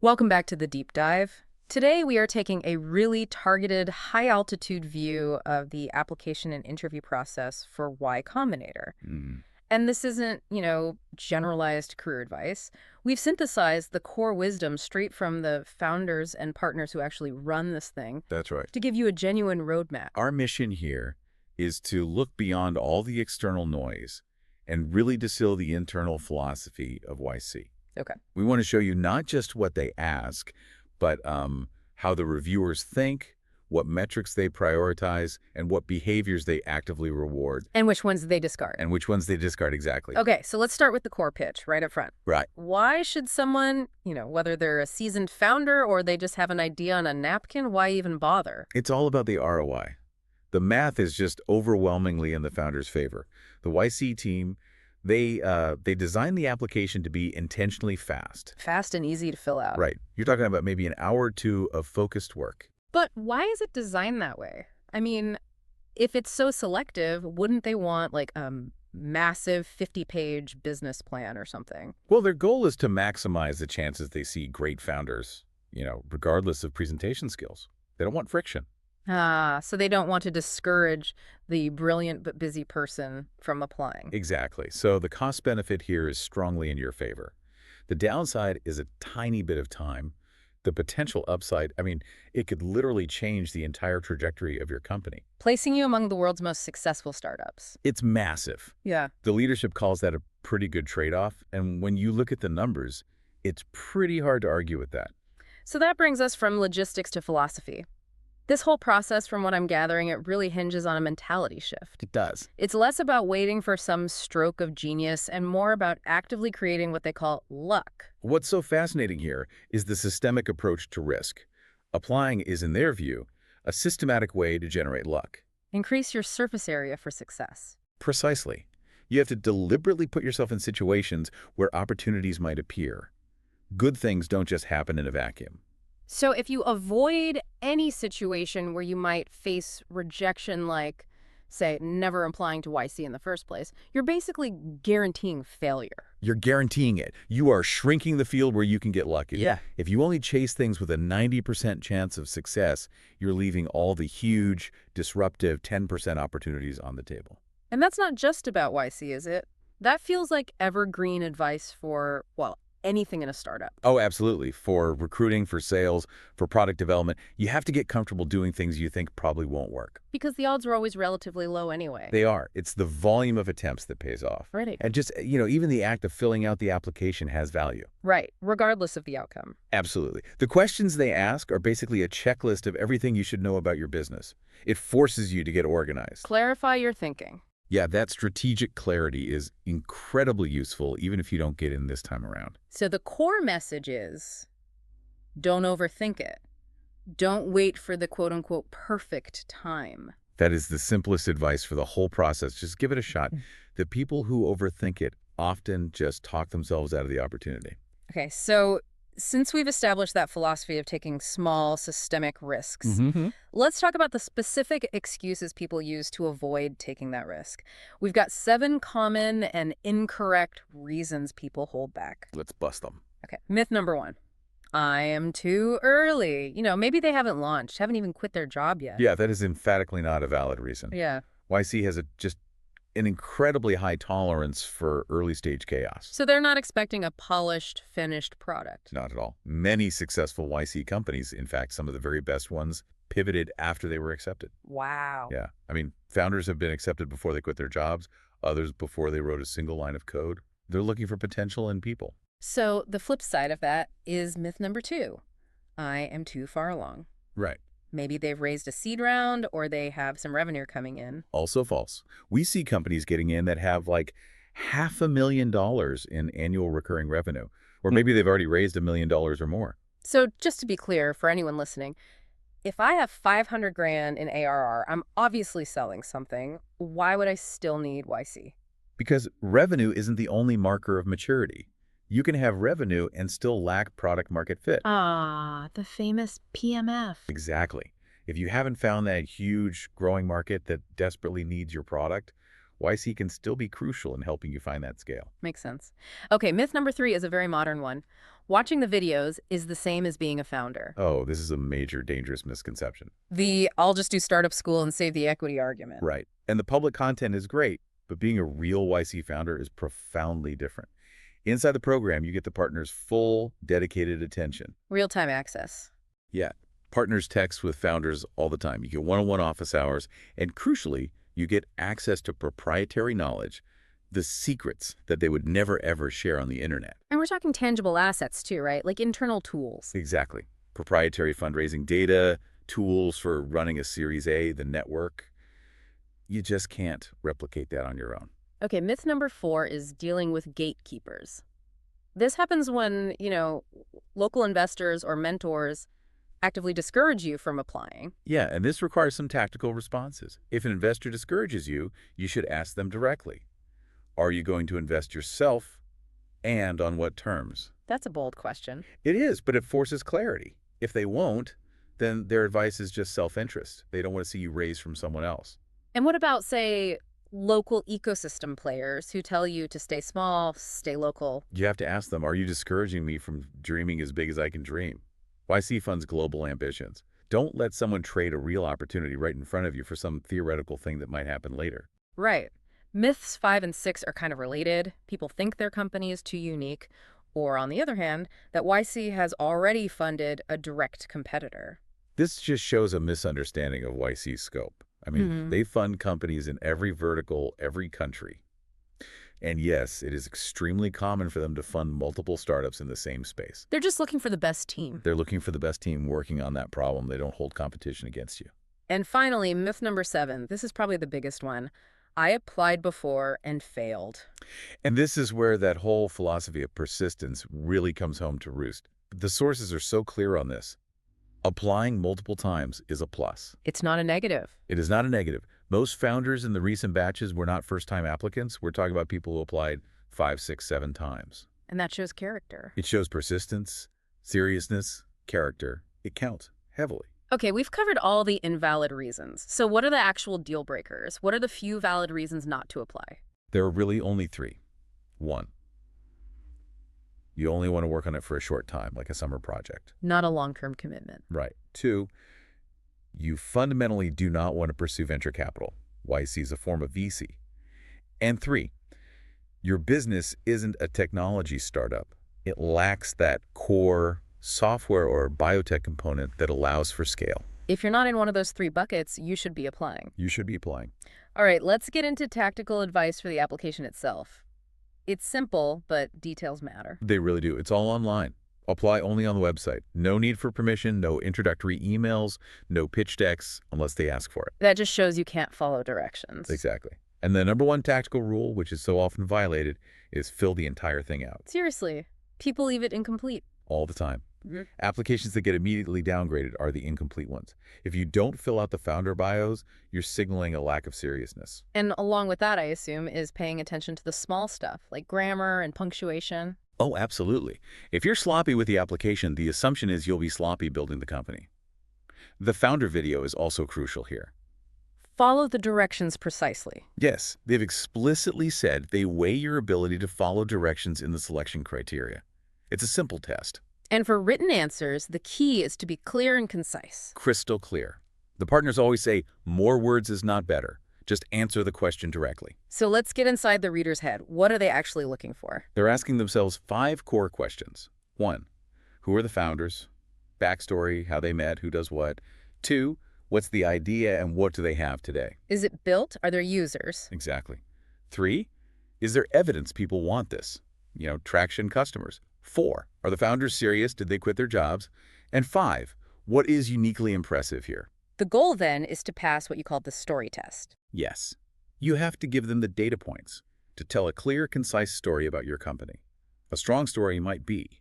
Welcome back to the deep dive. Today we are taking a really targeted, high-altitude view of the application and interview process for Y Combinator. Mm, And this isn't, generalized career advice. We've synthesized the core wisdom straight from the founders and partners who actually run this thing that's right. to give you a genuine roadmap. Our mission here is to look beyond all the external noise and really distill the internal philosophy of YC. Okay. We want to show you not just what they ask, but how the reviewers think, what metrics they prioritize, and what behaviors they actively reward, And which ones they discard. and which ones they discard exactly. Okay, so let's start with the core pitch right up front. Right. Why should someone, whether they're a seasoned founder or they just have an idea on a napkin, why even bother? It's all about the ROI. The math is just overwhelmingly in the founder's favor. The YC team, they designed the application to be intentionally fast. Fast and easy to fill out. Right. You're talking about maybe an hour or two of focused work. But why is it designed that way? I mean, if it's so selective, wouldn't they want like a massive 50-page business plan or something? Well, their goal is to maximize the chances they see great founders, regardless of presentation skills. They don't want friction. So they don't want to discourage the brilliant but busy person from applying. Exactly. So the cost benefit here is strongly in your favor. The downside is a tiny bit of time. The potential upside, it could literally change the entire trajectory of your company. Placing you among the world's most successful startups. It's massive. Yeah. The leadership calls that a pretty good trade-off, and when you look at the numbers, it's pretty hard to argue with that. So that brings us from logistics to philosophy. This whole process, from what I'm gathering, it really hinges on a mentality shift. It does. It's less about waiting for some stroke of genius and more about actively creating what they call luck. What's so fascinating here is the systemic approach to risk. Applying is, in their view, a systematic way to generate luck. Increase your surface area for success. Precisely. You have to deliberately put yourself in situations where opportunities might appear. Good things don't just happen in a vacuum. So if you avoid any situation where you might face rejection, like, say, never applying to YC in the first place, you're basically guaranteeing failure. You're guaranteeing it. You are shrinking the field where you can get lucky. Yeah. If you only chase things with a 90% chance of success, you're leaving all the huge, disruptive 10% opportunities on the table. And that's not just about YC, is it? That feels like evergreen advice for, well, anything in a startup. Oh, absolutely. For recruiting, for sales, for product development, you have to get comfortable doing things you think probably won't work. Because the odds are always relatively low anyway. They are. It's the volume of attempts that pays off. Right. And just, even the act of filling out the application has value. Right, regardless of the outcome. Absolutely. The questions they ask are basically a checklist of everything you should know about your business. It forces you to get organized. Clarify your thinking. Yeah, that strategic clarity is incredibly useful, even if you don't get in this time around. So the core message is, don't overthink it. Don't wait for the quote-unquote perfect time. That is the simplest advice for the whole process. Just give it a shot. The people who overthink it often just talk themselves out of the opportunity. Okay, so since we've established that philosophy of taking small systemic risks, let's talk about the specific excuses people use to avoid taking that risk. We've got 7 common and incorrect reasons people hold back. Let's bust them. Okay, myth number 1. I am too early. Maybe they haven't launched, haven't even quit their job yet. Yeah, that is emphatically not a valid reason. Yeah. YC has just an incredibly high tolerance for early-stage chaos. So they're not expecting a polished, finished product. Not at all. Many successful YC companies, in fact, some of the very best ones, pivoted after they were accepted. Wow. Yeah. Founders have been accepted before they quit their jobs, others before they wrote a single line of code. They're looking for potential in people. So the flip side of that is myth number 2. I am too far along. Right. Maybe they've raised a seed round or they have some revenue coming in. Also false. We see companies getting in that have like $500,000 in annual recurring revenue, or maybe they've already raised $1 million or more. So just to be clear for anyone listening, if I have 500 grand in ARR, I'm obviously selling something. Why would I still need YC? Because revenue isn't the only marker of maturity. You can have revenue and still lack product market fit. The famous PMF. Exactly. If you haven't found that huge growing market that desperately needs your product, YC can still be crucial in helping you find that scale. Makes sense. Okay, myth number 3 is a very modern one. Watching the videos is the same as being a founder. Oh, this is a major dangerous misconception. The I'll just do startup school and save the equity argument. Right. And the public content is great, but being a real YC founder is profoundly different. Inside the program, you get the partner's full, dedicated attention. Real-time access. Yeah. Partners text with founders all the time. You get one-on-one office hours, and crucially, you get access to proprietary knowledge, the secrets that they would never, ever share on the internet. And we're talking tangible assets too, right? Like internal tools. Exactly. Proprietary fundraising data, tools for running a Series A, the network. You just can't replicate that on your own. Okay, myth number 4 is dealing with gatekeepers. This happens when, local investors or mentors actively discourage you from applying. Yeah, and this requires some tactical responses. If an investor discourages you, you should ask them directly. Are you going to invest yourself, and on what terms? That's a bold question. It is, but it forces clarity. If they won't, then their advice is just self-interest. They don't want to see you raise from someone else. And what about, say, local ecosystem players who tell you to stay small, stay local? You have to ask them, are you discouraging me from dreaming as big as I can dream? YC funds global ambitions. Don't let someone trade a real opportunity right in front of you for some theoretical thing that might happen later. Right. Myths 5 and 6 are kind of related. People think their company is too unique. Or, on the other hand, that YC has already funded a direct competitor. This just shows a misunderstanding of YC's scope. I mean, they fund companies in every vertical, every country. And yes, it is extremely common for them to fund multiple startups in the same space. They're just looking for the best team. They're looking for the best team working on that problem. They don't hold competition against you. And finally, myth number 7. This is probably the biggest one. I applied before and failed. And this is where that whole philosophy of persistence really comes home to roost. The sources are so clear on this. Applying multiple times is a plus. It's not a negative. It is not a negative. Most founders in the recent batches were not first-time applicants. We're talking about people who applied 5, 6, 7 times. And that shows character. It shows persistence, seriousness, character. It counts heavily. Okay, we've covered all the invalid reasons. So what are the actual deal breakers? What are the few valid reasons not to apply? There are really only 3. 1, you only want to work on it for a short time, like a summer project. Not a long-term commitment. Right. 2, you fundamentally do not want to pursue venture capital. YC is a form of VC. And 3, your business isn't a technology startup. It lacks that core software or biotech component that allows for scale. If you're not in one of those 3 buckets, you should be applying. You should be applying. All right, let's get into tactical advice for the application itself. It's simple, but details matter. They really do. It's all online. Apply only on the website. No need for permission, no introductory emails, no pitch decks unless they ask for it. That just shows you can't follow directions. Exactly. And the number 1 tactical rule, which is so often violated, is fill the entire thing out. Seriously, people leave it incomplete. All the time. Applications that get immediately downgraded are the incomplete ones. If you don't fill out the founder bios, you're signaling a lack of seriousness. And along with that, I assume, is paying attention to the small stuff, like grammar and punctuation. Oh, absolutely. If you're sloppy with the application, the assumption is you'll be sloppy building the company. The founder video is also crucial here. Follow the directions precisely. Yes, they've explicitly said they weigh your ability to follow directions in the selection criteria. It's a simple test. And for written answers, the key is to be clear and concise. Crystal clear. The partners always say, more words is not better. Just answer the question directly. So let's get inside the reader's head. What are they actually looking for? They're asking themselves 5 core questions. 1, who are the founders? Backstory, how they met, who does what. 2, what's the idea and what do they have today? Is it built? Are there users? Exactly. 3, is there evidence people want this? Traction, customers. 4, are the founders serious? Did they quit their jobs? And 5, what is uniquely impressive here? The goal, then, is to pass what you call the story test. Yes. You have to give them the data points to tell a clear, concise story about your company. A strong story might be,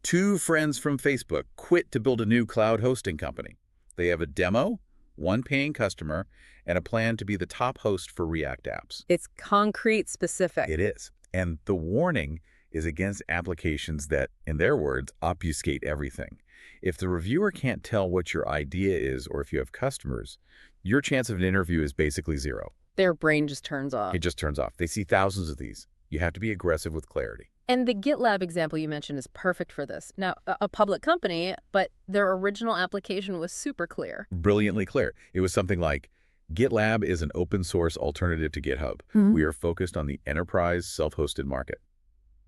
2 friends from Facebook quit to build a new cloud hosting company. They have a demo, 1 paying customer, and a plan to be the top host for React apps. It's concrete, specific. It is. And the warning is against applications that, in their words, obfuscate everything. If the reviewer can't tell what your idea is or if you have customers, your chance of an interview is basically 0. Their brain just turns off. It just turns off. They see thousands of these. You have to be aggressive with clarity. And the GitLab example you mentioned is perfect for this. Now, a public company, but their original application was super clear. Brilliantly clear. It was something like, GitLab is an open source alternative to GitHub. Mhm. We are focused on the enterprise self-hosted market.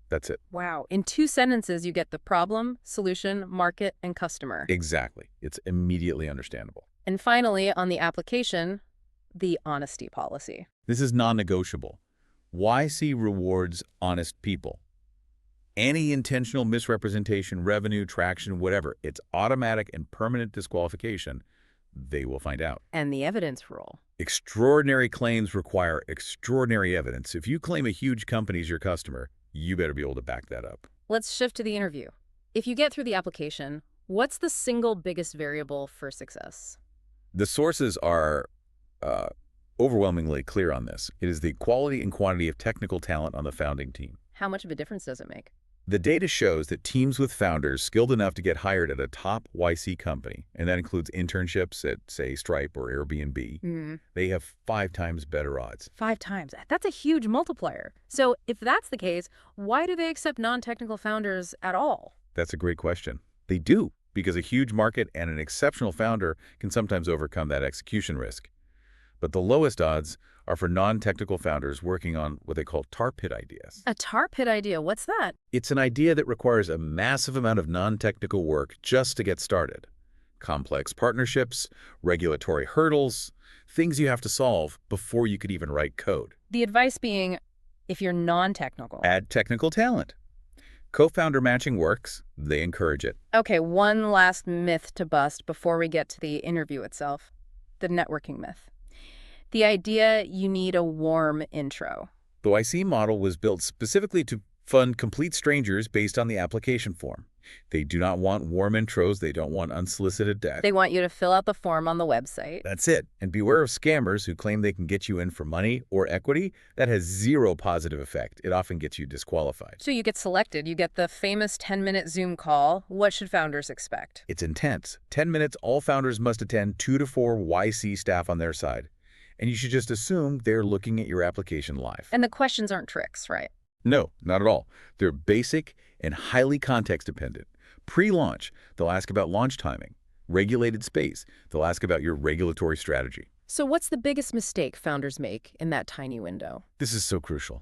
That's it. Wow. In 2 sentences, you get the problem, solution, market, and customer. Exactly. It's immediately understandable. And finally, on the application, the honesty policy. This is non-negotiable. YC rewards honest people. Any intentional misrepresentation, revenue, traction, whatever, it's automatic and permanent disqualification. They will find out. And the evidence rule. Extraordinary claims require extraordinary evidence. If you claim a huge company is your customer, you better be able to back that up. Let's shift to the interview. If you get through the application, what's the single biggest variable for success? The sources are overwhelmingly clear on this. It is the quality and quantity of technical talent on the founding team. How much of a difference does it make? The data shows that teams with founders skilled enough to get hired at a top YC company, and that includes internships at, say, Stripe or Airbnb, they have 5 times better odds. 5 times. That's a huge multiplier. So if that's the case, why do they accept non-technical founders at all? That's a great question. They do, because a huge market and an exceptional founder can sometimes overcome that execution risk. But the lowest odds are for non-technical founders working on what they call tar pit ideas. A tar pit idea, what's that? It's an idea that requires a massive amount of non-technical work just to get started. Complex partnerships, regulatory hurdles, things you have to solve before you could even write code. The advice being, if you're non-technical. Add technical talent. Co-founder matching works. They encourage it. Okay, one last myth to bust before we get to the interview itself. The networking myth. The idea you need a warm intro. The YC model was built specifically to fund complete strangers based on the application form. They do not want warm intros. They don't want unsolicited debt. They want you to fill out the form on the website. That's it. And beware of scammers who claim they can get you in for money or equity. That has zero positive effect. It often gets you disqualified. So you get selected. You get the famous 10-minute Zoom call. What should founders expect? It's intense. 10 minutes, all founders must attend 2 to 4 YC staff on their side. And you should just assume they're looking at your application live. And the questions aren't tricks, right? No, not at all. They're basic and highly context-dependent. Pre-launch, they'll ask about launch timing. Regulated space, they'll ask about your regulatory strategy. So what's the biggest mistake founders make in that tiny window? This is so crucial.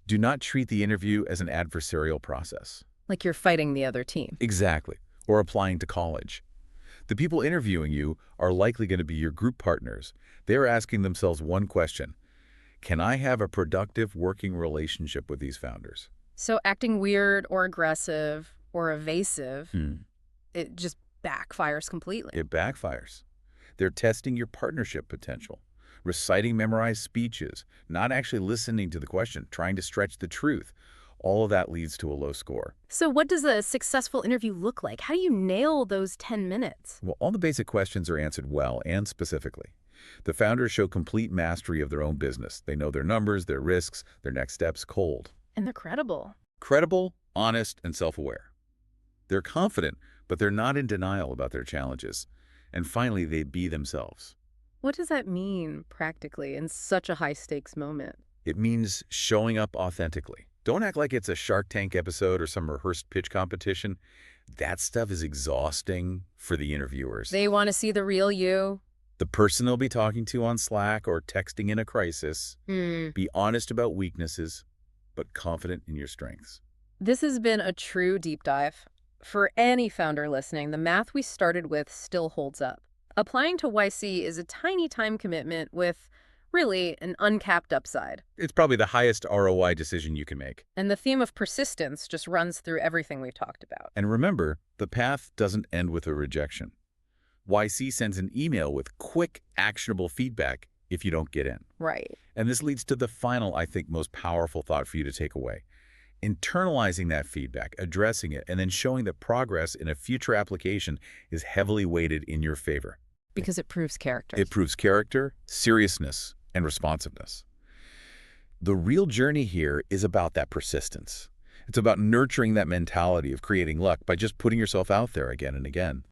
Do not treat the interview as an adversarial process. Like you're fighting the other team. Exactly. Or applying to college. The people interviewing you are likely going to be your group partners. They're asking themselves one question: can I have a productive working relationship with these founders? So acting weird or aggressive or evasive, it just backfires completely. It backfires. They're testing your partnership potential, reciting memorized speeches, not actually listening to the question, trying to stretch the truth. All of that leads to a low score. So what does a successful interview look like? How do you nail those 10 minutes? Well, all the basic questions are answered well and specifically. The founders show complete mastery of their own business. They know their numbers, their risks, their next steps cold. And they're credible. Credible, honest, and self-aware. They're confident, but they're not in denial about their challenges. And finally, they be themselves. What does that mean, practically, in such a high-stakes moment? It means showing up authentically. Don't act like it's a Shark Tank episode or some rehearsed pitch competition. That stuff is exhausting for the interviewers. They want to see the real you. The person they'll be talking to on Slack or texting in a crisis. Be honest about weaknesses, but confident in your strengths. This has been a true deep dive. For any founder listening, the math we started with still holds up. Applying to YC is a tiny time commitment with, really, an uncapped upside. It's probably the highest ROI decision you can make. And the theme of persistence just runs through everything we've talked about. And remember, the path doesn't end with a rejection. YC sends an email with quick, actionable feedback if you don't get in. Right. And this leads to the final, I think, most powerful thought for you to take away. Internalizing that feedback, addressing it, and then showing that progress in a future application is heavily weighted in your favor. Because it proves character. It proves character, seriousness, and responsiveness. The real journey here is about that persistence. It's about nurturing that mentality of creating luck by just putting yourself out there again and again.